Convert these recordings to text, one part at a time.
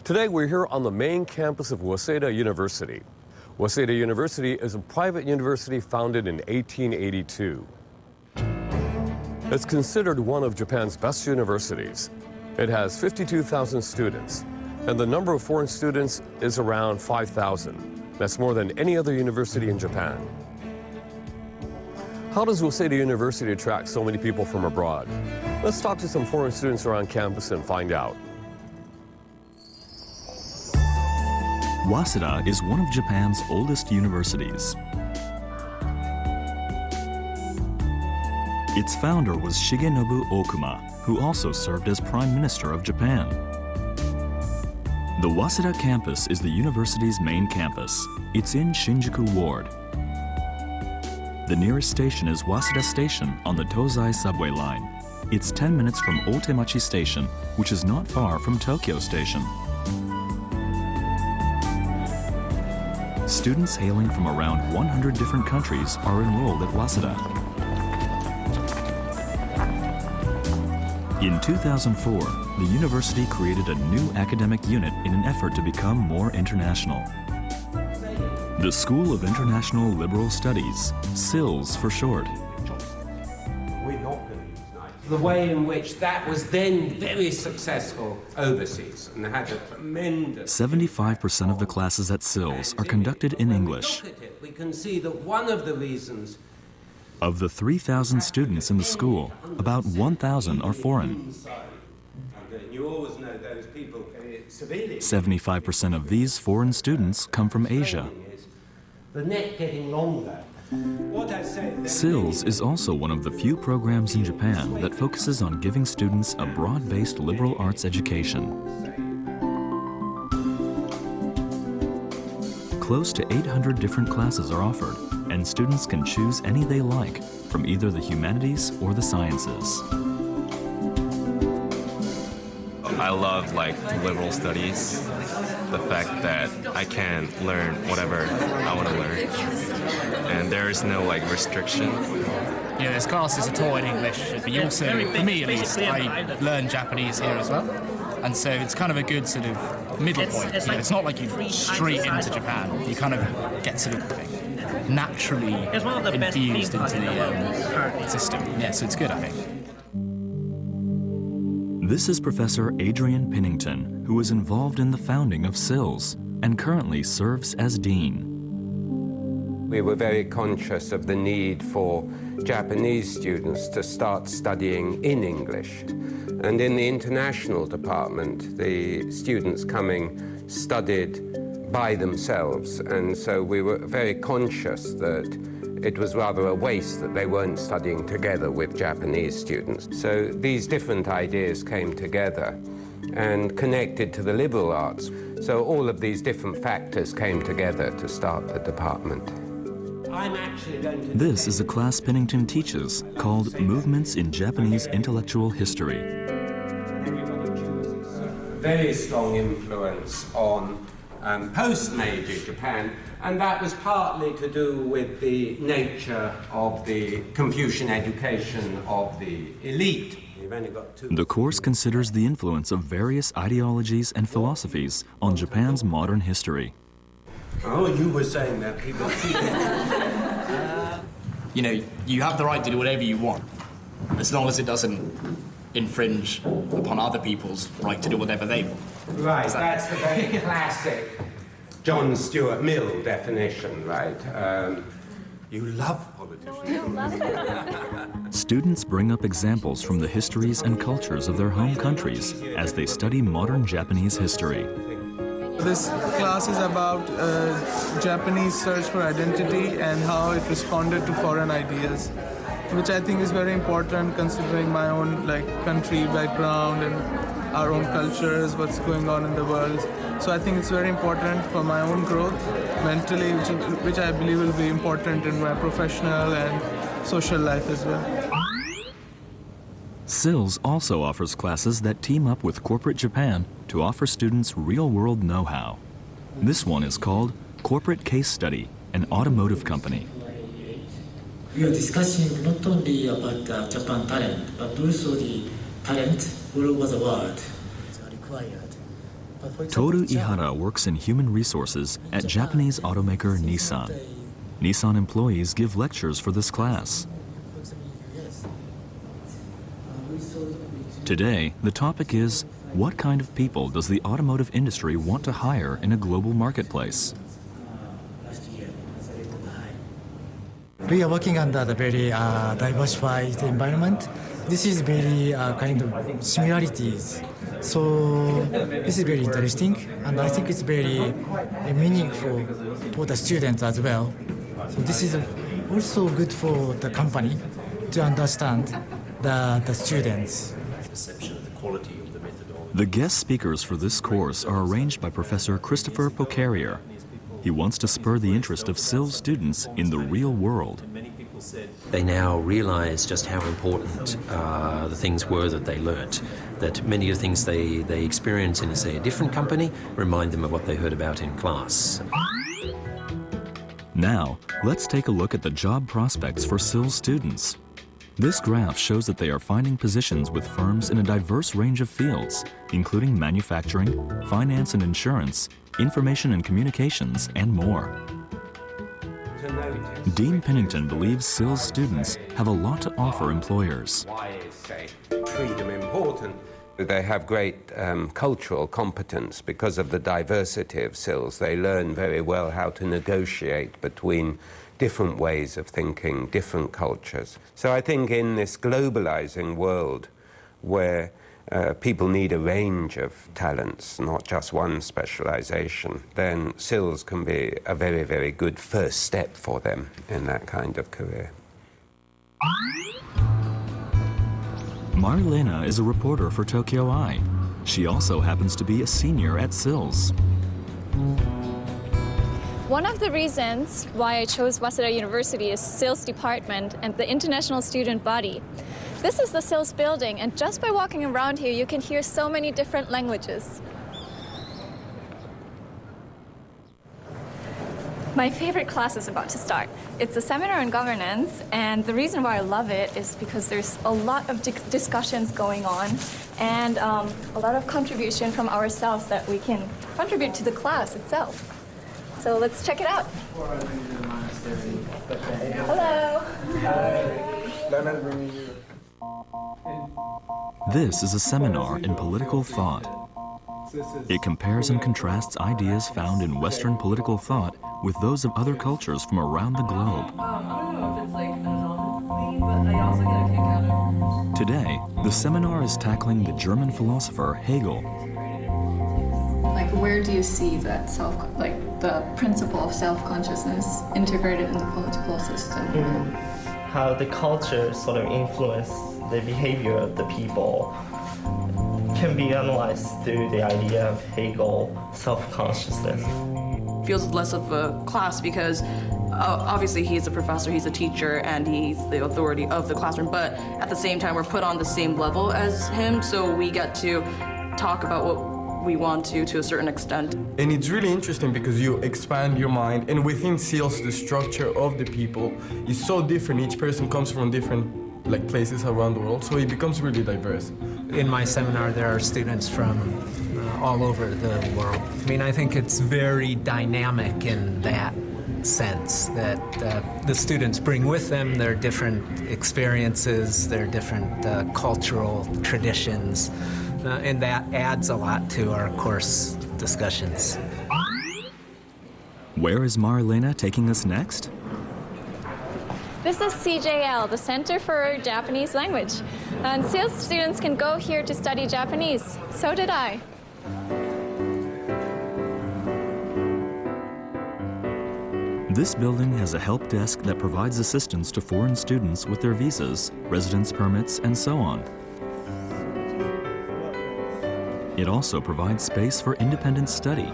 Today we're here on the main campus of Waseda University. Waseda University is a private university founded in 1882. It's considered one of Japan's best universities. It has 52,000 students, and the number of foreign students is around 5,000. That's more than any other university in Japan. How does Waseda University attract so many people from abroad? Let's talk to some foreign students around campus and find out. Waseda is one of Japan's oldest universities. Its founder was Shigenobu Okuma, who also served as Prime Minister of Japan. The Waseda campus is the university's main campus. It's in Shinjuku Ward. The nearest station is Waseda Station on the Tozai subway line. It's 10 minutes from Otemachi Station, which is not far from Tokyo Station. Students hailing from around 100 different countries are enrolled at Waseda. In 2004, the university created a new academic unit in an effort to become more international. The School of International Liberal Studies, SILS for short. The way in which that was then very successful overseas and had a tremendous... 75% of the classes at SILS are conducted in English. We can see that one of the reasons... Of the 3,000 students in the school, about 1,000 are foreign. 75% of these foreign students come from Asia. The net getting longer. SILS is also one of the few programs in Japan that focuses on giving students a broad-based liberal arts education. Close to 800 different classes are offered, and students can choose any they like from either the humanities or the sciences. I love liberal studies, the fact that I can learn whatever I want to learn, and there is no restriction. Yeah, there's classes are taught in English, but you also, for me at least, I learn Japanese here as well, and so it's kind of a good sort of middle point. It's not like you straight into Japan. You kind of get sort of naturally infused into the system. Yeah, so it's good, I think. This is Professor Adrian Pinnington, who was involved in the founding of SILS and currently serves as Dean. We were very conscious of the need for Japanese students to start studying in English. And in the international department, the students coming studied by themselves. And so we were very conscious that it was rather a waste that they weren't studying together with Japanese students. So these different ideas came together and connected to the liberal arts. So all of these different factors came together to start the department. This is a class Pinnington teaches called Movements in Japanese Intellectual History. Very strong influence on post-Meiji Japan, and that was partly to do with the nature of the Confucian education of the elite. The course considers the influence of various ideologies and philosophies on Japan's modern history. Oh, you were saying that people see You know, you have the right to do whatever you want, as long as it doesn't infringe upon other people's right to do whatever they want. Right, that's the very classic John Stuart Mill definition, right? You love politicians. Students bring up examples from the histories and cultures of their home countries as they study modern Japanese history. This class is about Japanese search for identity and how it responded to foreign ideas, which I think is very important considering my own country background and our own cultures, what's going on in the world. So I think it's very important for my own growth mentally, which I believe will be important in my professional and social life as well. SILS also offers classes that team up with corporate Japan to offer students real-world know-how. This one is called Corporate Case Study, an automotive company. We are discussing not only about Japan talent, but also the talent all over the world are required Toru Ihara works in human resources at Japanese automaker Nissan. Nissan employees give lectures for this class. Today, the topic is, what kind of people does the automotive industry want to hire in a global marketplace? We are working under the very diversified environment. This is very kind of similarities. So this is very interesting, and I think it's very meaningful for the students as well. So this is also good for the company to understand the students. The guest speakers for this course are arranged by Professor Christopher Pocarrier. He wants to spur the interest of SILS students in the real world. They now realize just how important the things were that they learnt, that many of the things they experience in, say, a different company remind them of what they heard about in class. Now, let's take a look at the job prospects for SILS students. This graph shows that they are finding positions with firms in a diverse range of fields, including manufacturing, finance and insurance, information and communications, and more. Dean Pennington believes SILS students have a lot to offer employers. Why is, say, freedom important? They have great cultural competence because of the diversity of SILS. They learn very well how to negotiate between different ways of thinking, different cultures. So I think in this globalizing world where people need a range of talents, not just one specialization, then SILS can be a very, very good first step for them in that kind of career. Marilena is a reporter for Tokyo Eye. She also happens to be a senior at SILS. One of the reasons why I chose Waseda University is SILS department and the international student body. This is the SILS building, and just by walking around here, you can hear so many different languages. My favorite class is about to start. It's a seminar on governance, and the reason why I love it is because there's a lot of discussions going on and a lot of contribution from ourselves that we can contribute to the class itself. So let's check it out. Hello. This is a seminar in political thought. It compares and contrasts ideas found in Western political thought with those of other cultures from around the globe. Today, the seminar is tackling the German philosopher Hegel. Like, where do you see that the principle of self-consciousness integrated in the political system? How the culture sort of influence the behavior of the people can be analyzed through the idea of Hegel self-consciousness. Feels less of a class because obviously he's a professor, he's a teacher, and he's the authority of the classroom, but at the same time we're put on the same level as him, so we get to talk about what we want to a certain extent. And it's really interesting because you expand your mind, and within SILS the structure of the people is so different. Each person comes from different places around the world, so it becomes really diverse. In my seminar there are students from all over the world. I mean, I think it's very dynamic in that sense that the students bring with them their different experiences, their different cultural traditions, and that adds a lot to our course discussions. Where is Marilena taking us next? This is CJL, the Center for Japanese Language. And SILS students can go here to study Japanese. So did I. This building has a help desk that provides assistance to foreign students with their visas, residence permits, and so on. It also provides space for independent study.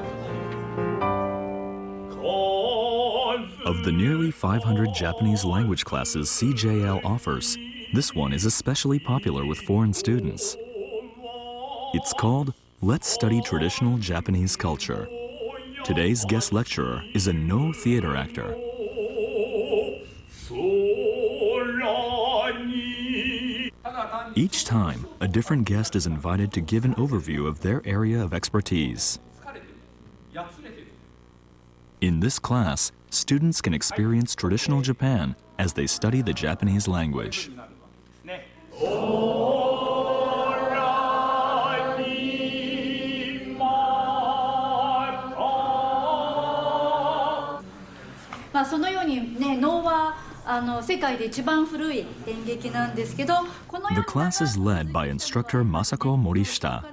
Of the nearly 500 Japanese language classes CJL offers, this one is especially popular with foreign students. It's called Let's Study Traditional Japanese Culture. Today's guest lecturer is a Noh theater actor. Each time, a different guest is invited to give an overview of their area of expertise. In this class, students can experience traditional Japan as they study the Japanese language. The class is led by instructor Masako Morishita.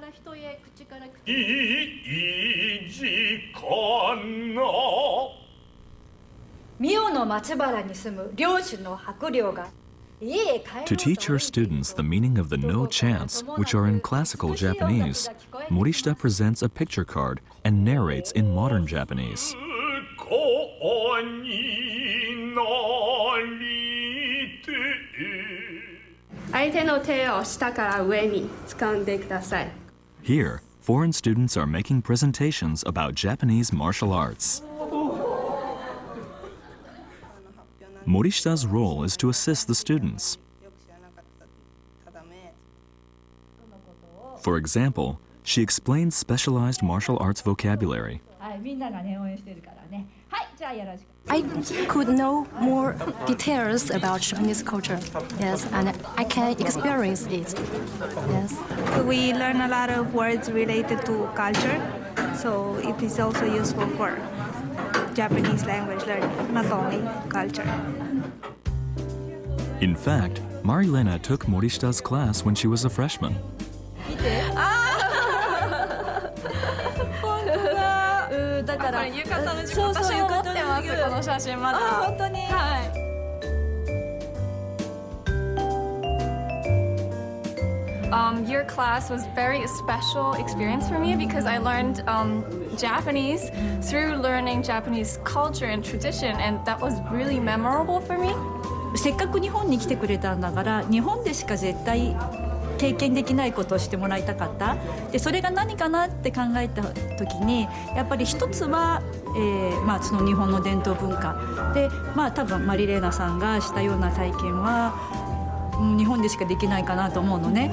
To teach her students the meaning of the no chants, which are in classical Japanese, Morishita presents a picture card and narrates in modern Japanese. Here, foreign students are making presentations about Japanese martial arts. Morishita's role is to assist the students. For example, she explains specialized martial arts vocabulary. I could know more details about Japanese culture, yes, and I can experience it, yes. We learn a lot of words related to culture, so it is also useful for Japanese language learning, not only culture. In fact, Marilena took Morishita's class when she was a freshman. Your class was very special experience for me because I learned Japanese through learning Japanese culture and tradition, and that was really memorable for me. せっかく日本に来てくれたんだから、日本でしか絶対経験できないことをしてもらいたかった。で、それが何かなって考えた時に、やっぱり一つは、その日本の伝統文化で、多分マリレーナさんがしたような体験は日本でしかできないかなと思うのね。